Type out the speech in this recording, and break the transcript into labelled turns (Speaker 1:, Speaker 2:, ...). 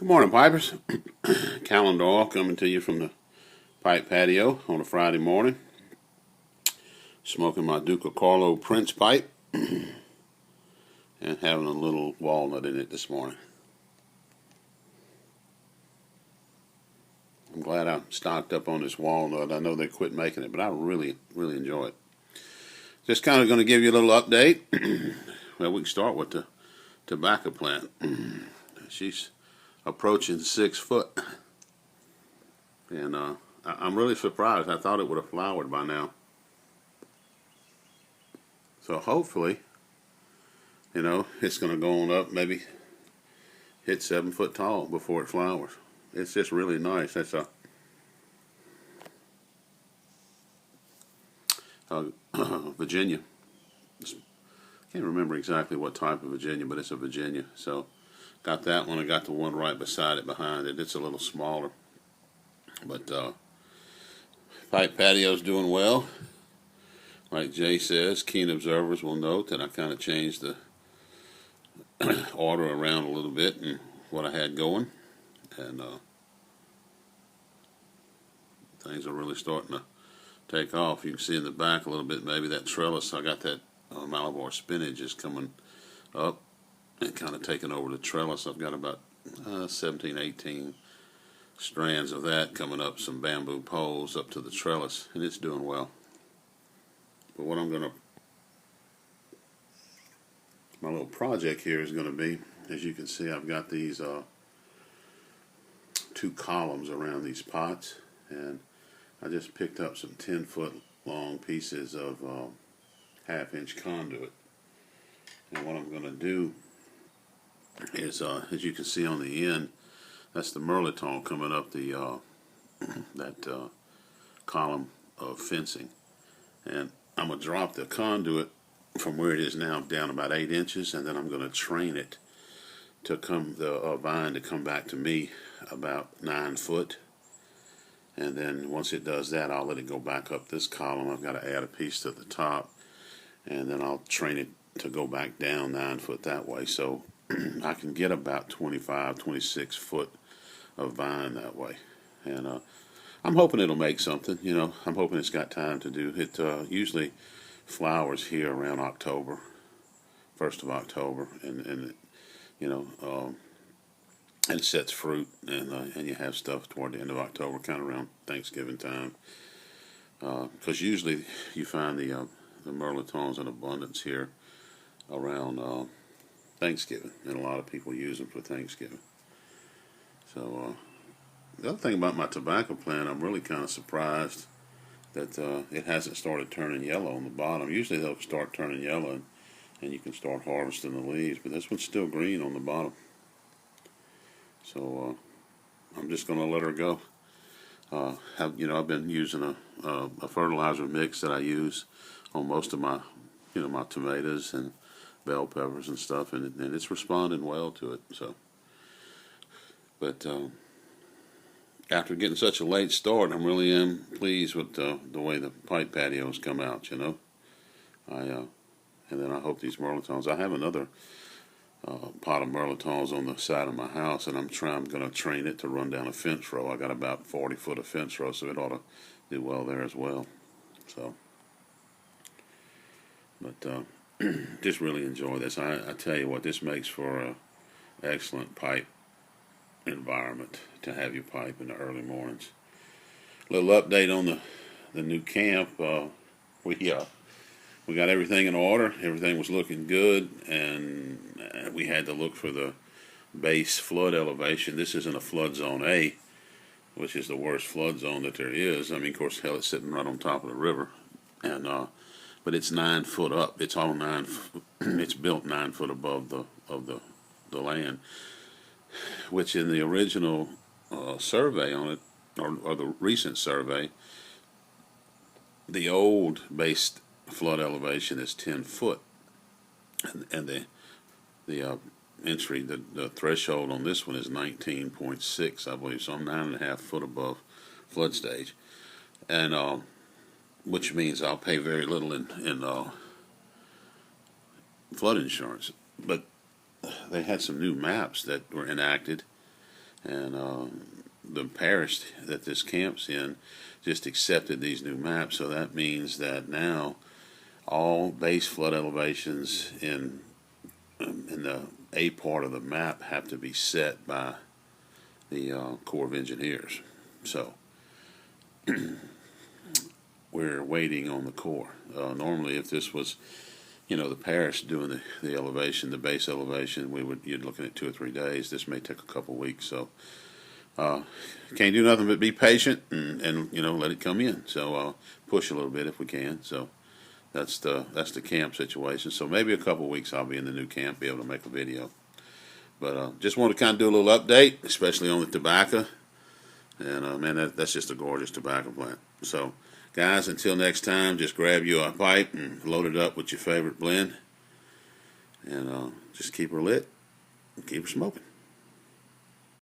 Speaker 1: Good morning, Pipers. Callan Doyle coming to you from the pipe patio on a Friday morning. Smoking my Duca Carlo Prince pipe and having a little walnut in it this morning. I'm glad I stocked up on this walnut. I know they quit making it, but I really enjoy it. Just kind of going to give you a little update. Well, we can start with the tobacco plant. She's approaching 6 foot. And I'm really surprised. I thought it would have flowered by now. So hopefully, it's going to go on up, maybe hit 7 foot tall before it flowers. It's just really nice. That's a Virginia. Can't remember exactly what type of Virginia, but it's a Virginia. So got that one. I got the one right beside it behind it. It's a little smaller. But pipe patio's doing well. Like Jay says, keen observers will note that I kind of changed the order around a little bit and what I had going. And things are really starting to take off. You can see in the back a little bit, maybe that trellis. I got that Malabar spinach is coming up and kind of taking over the trellis. I've got about 17, 18 strands of that coming up, some bamboo poles up to the trellis, and it's doing well. But what my little project here is going to be, as you can see, I've got these 2 columns around these pots, and I just picked up some 10-foot long pieces of 1/2-inch conduit. And what I'm going to do is, as you can see on the end, that's the Mirliton coming up the that column of fencing. And I'm going to drop the conduit from where it is now down about 8 inches, and then I'm going to train it to come, the vine to come back to me about 9 foot. And then once it does that, I'll let it go back up this column. I've got to add a piece to the top, and then I'll train it to go back down 9 foot that way. So I can get about 25, 26 foot of vine that way. And I'm hoping it'll make something. I'm hoping it's got time to do it. Usually flowers here around October, 1st of October, and and it sets fruit, and you have stuff toward the end of October, kind of around Thanksgiving time. Because usually you find the Mirlitons in abundance here around Thanksgiving, and a lot of people use them for Thanksgiving. So the other thing about my tobacco plant, I'm really kind of surprised that it hasn't started turning yellow on the bottom. Usually they'll start turning yellow, and you can start harvesting the leaves, but this one's still green on the bottom. So I'm just going to let her go. I've been using a fertilizer mix that I use on most of my my tomatoes and bell peppers and stuff, and it's responding well to it. So, but after getting such a late start, I really am pleased with the way the pipe patios come out. And then I hope these Mirlitons. I have another pot of Mirlitons on the side of my house, and I'm going to train it to run down a fence row. I got about 40 foot of fence row, so it ought to do well there as well. So, but just really enjoy this. I tell you what, this makes for an excellent pipe environment to have your pipe in the early mornings. A little update on the new camp. We got everything in order. Everything was looking good, and we had to look for the base flood elevation. This isn't a flood zone A, which is the worst flood zone that there is. I mean, of course, hell, it's sitting right on top of the river, and but it's 9 foot up. It's all 9. It's built 9 foot above the land, which in the original survey on it, or the recent survey, the old base flood elevation is 10 foot, and the entry, the threshold on this one is 19.6, I believe. So I'm 9.5 foot above flood stage, and which means I'll pay very little in flood insurance. But they had some new maps that were enacted, And the parish that this camp's in just accepted these new maps, so that means that now all base flood elevations in the A part of the map have to be set by the Corps of Engineers. So we're waiting on the Corps. Normally, if this was, the parish doing the elevation, the base elevation, you're looking at 2 or 3 days. This may take a couple weeks. So can't do nothing but be patient and let it come in. So push a little bit if we can. So that's the camp situation. So maybe a couple weeks I'll be in the new camp, be able to make a video. But just want to kind of do a little update, especially on the tobacco. And man, that's just a gorgeous tobacco plant. So guys, until next time, just grab you a pipe and load it up with your favorite blend. And just keep her lit and keep her smoking.